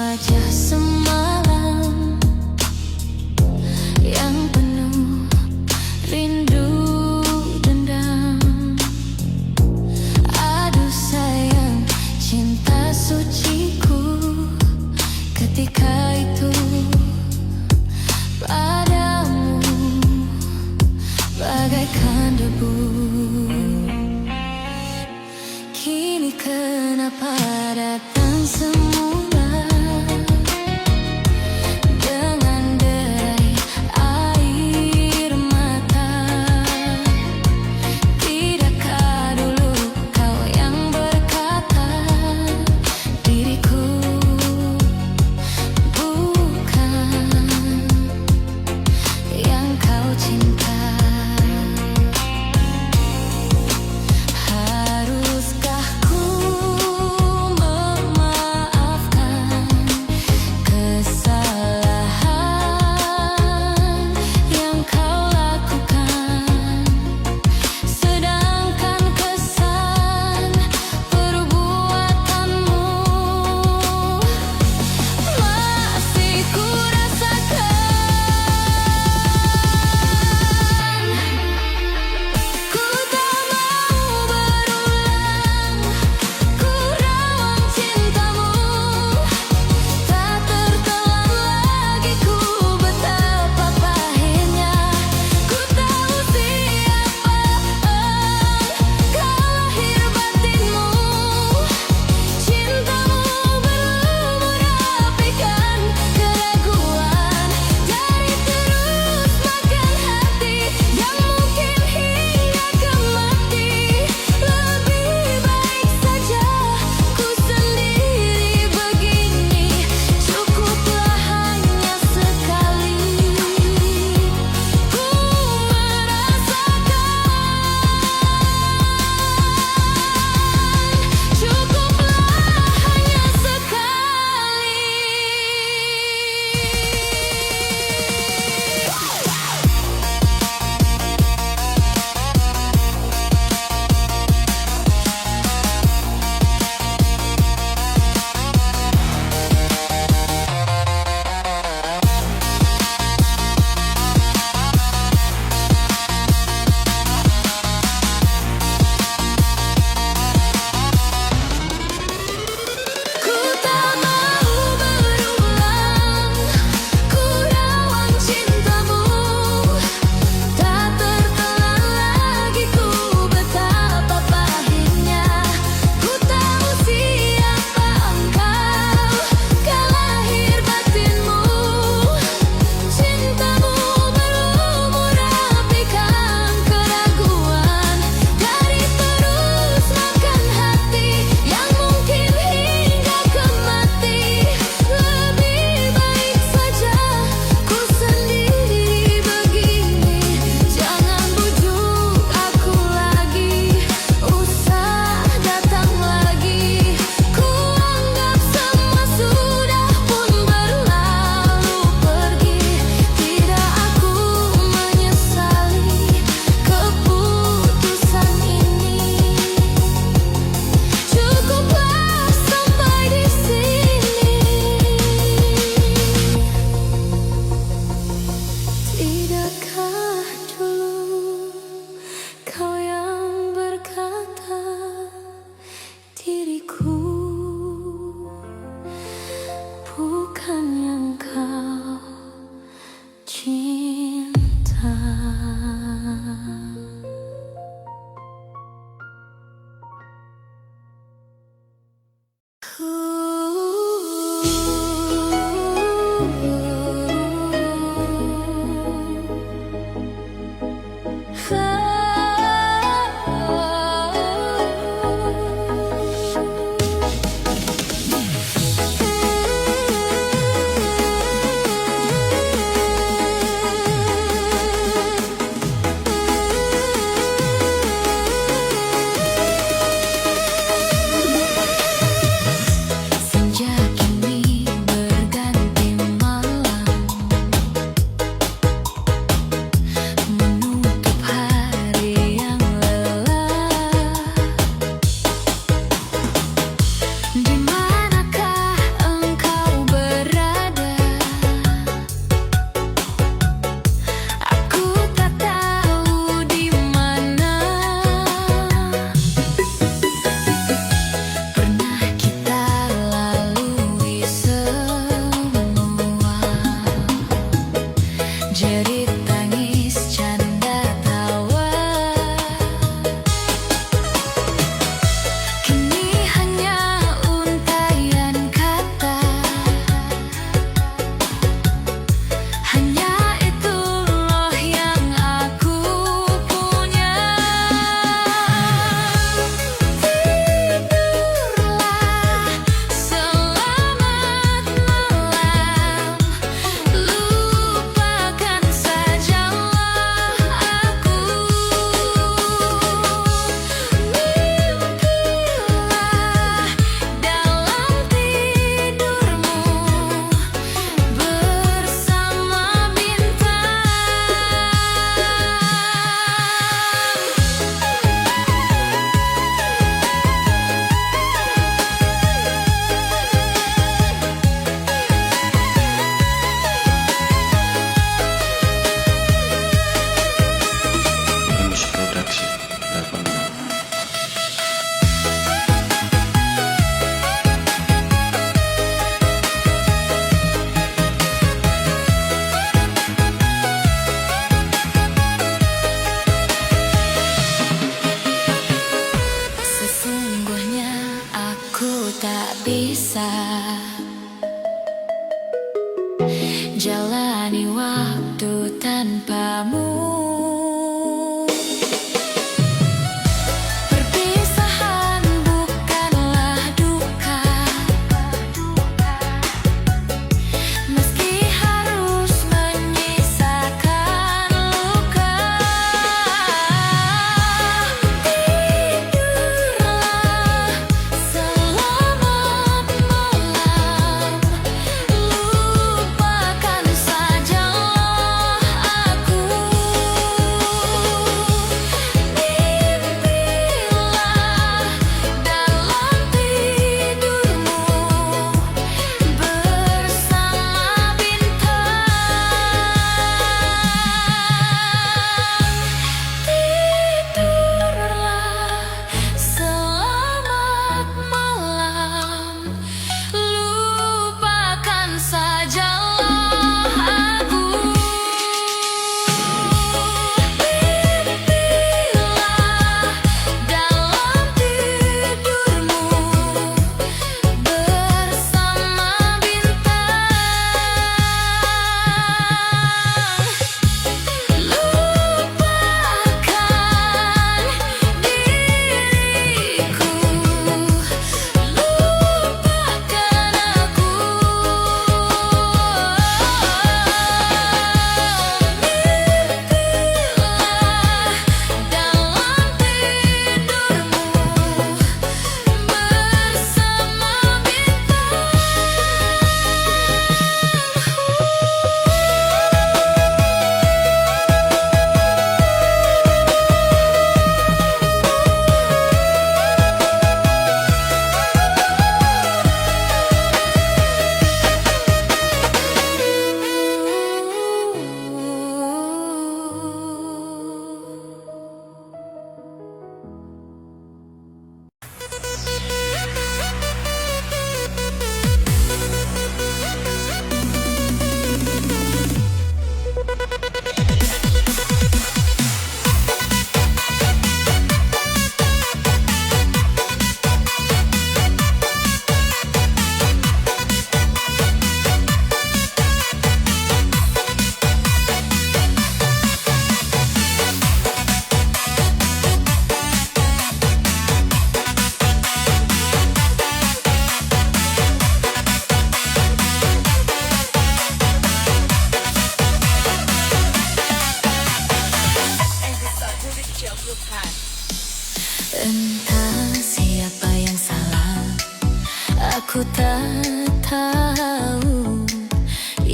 wajah semalam yang penuh rindu dendam. Aduh sayang, cinta suciku ketika itu padamu bagaikan debu. Kini kenapa datang semula dengan derai air mata? Tidakkah dulu kau yang berkata diriku bukan yang kau cinta? Haruskah ku memaafkan kesalahan yang kau lakukan, sedangkan kesan perbuatanmu masih ku rasakan? Ku tak mau berulang, ku rawang cintamu, tak tertelan lagi ku betapa pahitnya. Ku tahu siapa kau lahir batinmu, cintamu belum merapikan keraguan dari terus makan hati yang mungkin hingga ke mati. Lebih baik saja ku sendiri begini, cukuplah hanya sekali ku merasakan. Cukuplah hanya sekali. Ku tak mau berulang, ku rawang cintamu, tak tertelan lagi ku betapa pahitnya. Ku tahu siapa engkau, kau lahir batinmu, cintamu belum merapikan keraguan dari terus makan hati yang mungkin hingga ke mati. Lebih baik saja ku sendiri begini, jangan bujuk aku lagi, usah datang lagi. Ku anggap semua sudah pun berlalu pergi, tidak aku menyesali keputusan ini. Cukuplah sampai di sini. Tidakkah dulu kau yang berkata diriku bukan yang kau cinta?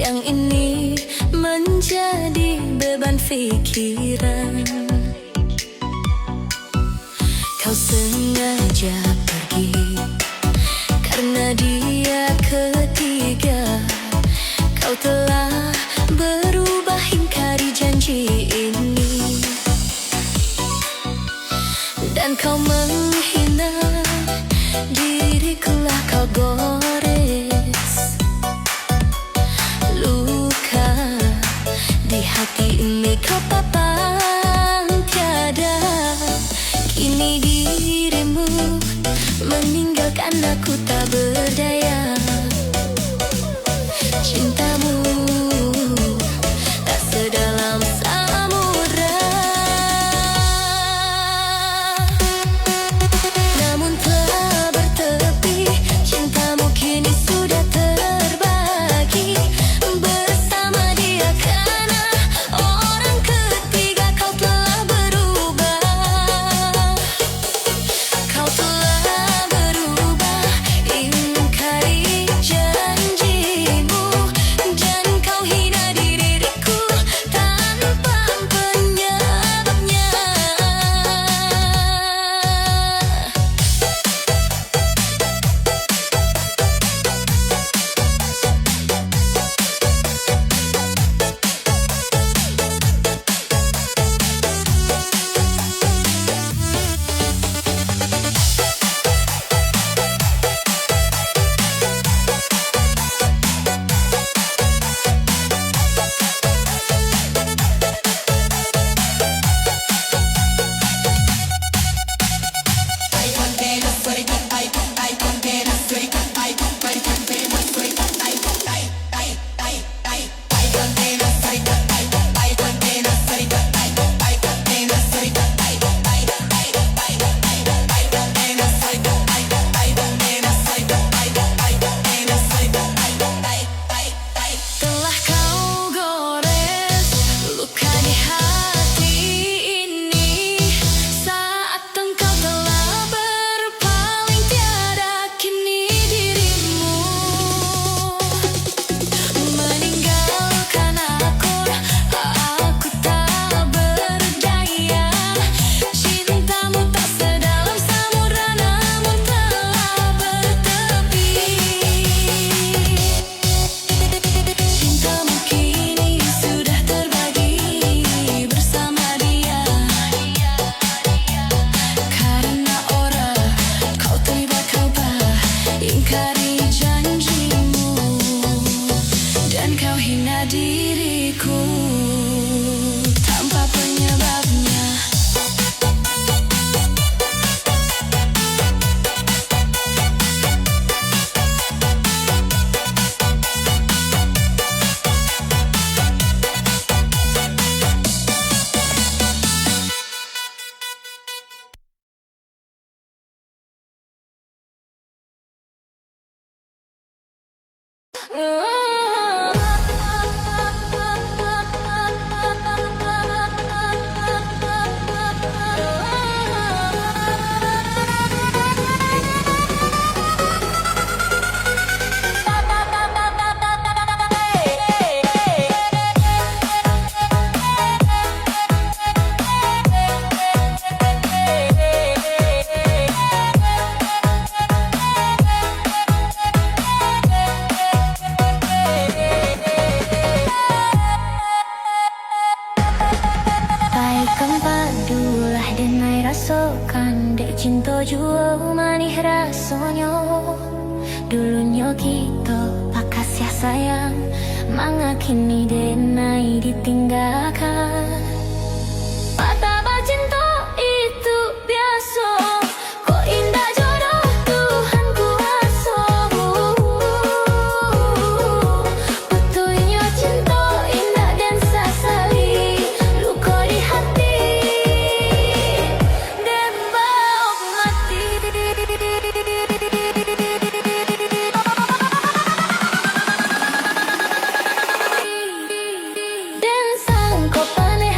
Yang ini menjadi beban pikiran. Kau sengaja pergi karena dia ketiga. Kau telah berubah, ingkari janji ini. Dan kau menghina diriku, lah kau gores luka di hati ini. Kau papan tiada, kini dirimu meninggalkan aku tak berdaya. Cintamu tak sedalam samudra, namun telah bertepi. Cintamu kini sudah terbagi bersama dia karena orang ketiga. Kau telah berubah, kau telah berubah, ingkari janjimu. Dan kau hina diriku tanpa penyebabnya. Telah kau gores luka di hati ini saat engkau telah berpaling tiada. Kini dirimu meninggalkan aku tak berdaya. Cintamu tak sedalam samudra, namun telah bertepi. Cintamu kini sudah terbagi bersama dia karena orang kau tiba-tiba ingkari janjimu. Dan kau hina diriku tanpa penyebabnya. Padulah denai rasokan dek cinta jua manih rasonyo. Dulunya kita pakasih sayang, manga kini denai ditinggalkan. Mata cinta itu biasa, kok indah jodoh Tuhan kuasa. Betulnya cinta indah dan sasali, luka di hati dan bau mati. Dan sang kau paneh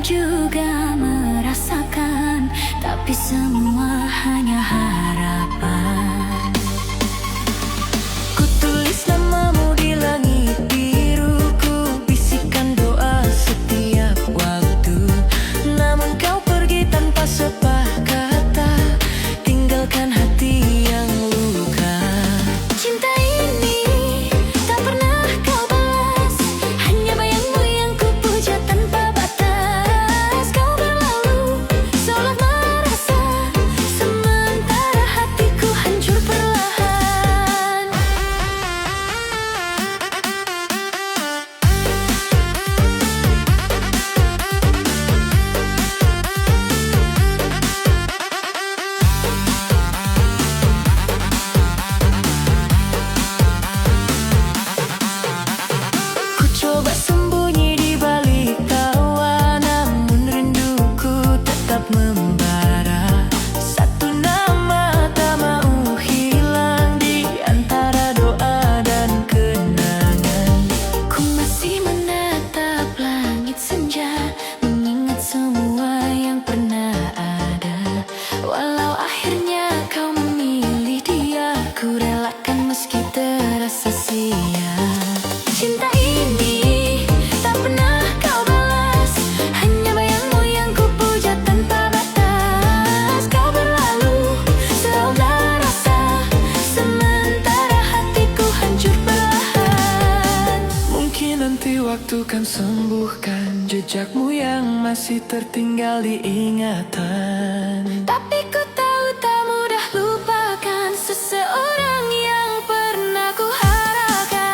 juga merasakan, tapi semua hanya harapan. Ku tulis namamu di langit biruku, bisikan doa setiap waktu. Namun kau pergi tanpa sepatah, tinggalkan hati yang luka. Cinta ini tak pernah kau balas, hanya bayangmu yang ku puja tanpa batas. Kau berlalu seolah merasa, sementara hatiku hancur perlahan. Ku coba sembunyi di balik tawa, namun rinduku tetap membara. Satu nama tak mau hilang di antara doa dan kenangan. Ku masih menatap langit senja, mengingat semua yang pernah ada. Walau akhirnya kau memilih dia, ku relakan meski terasa sia. Cinta ini tak pernah kau balas, hanya bayangmu yang ku puja tanpa batas. Kau berlalu seolah rasa, sementara hatiku hancur perlahan. Mungkin nanti waktu kan sembuhkan jejakmu yang masih tertinggal di ingatan. Tapi ku tahu tak mudah lupakan seseorang yang pernah ku harapkan.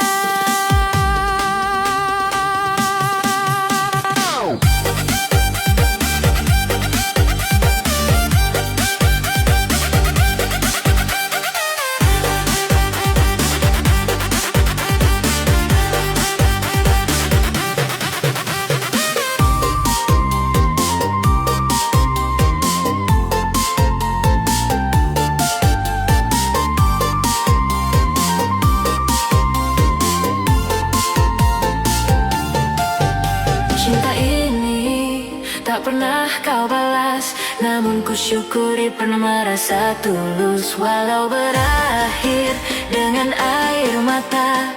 Cinta ini tak pernah kau balas, namun ku syukuri pernah merasa tulus. Walau berakhir dengan air mata,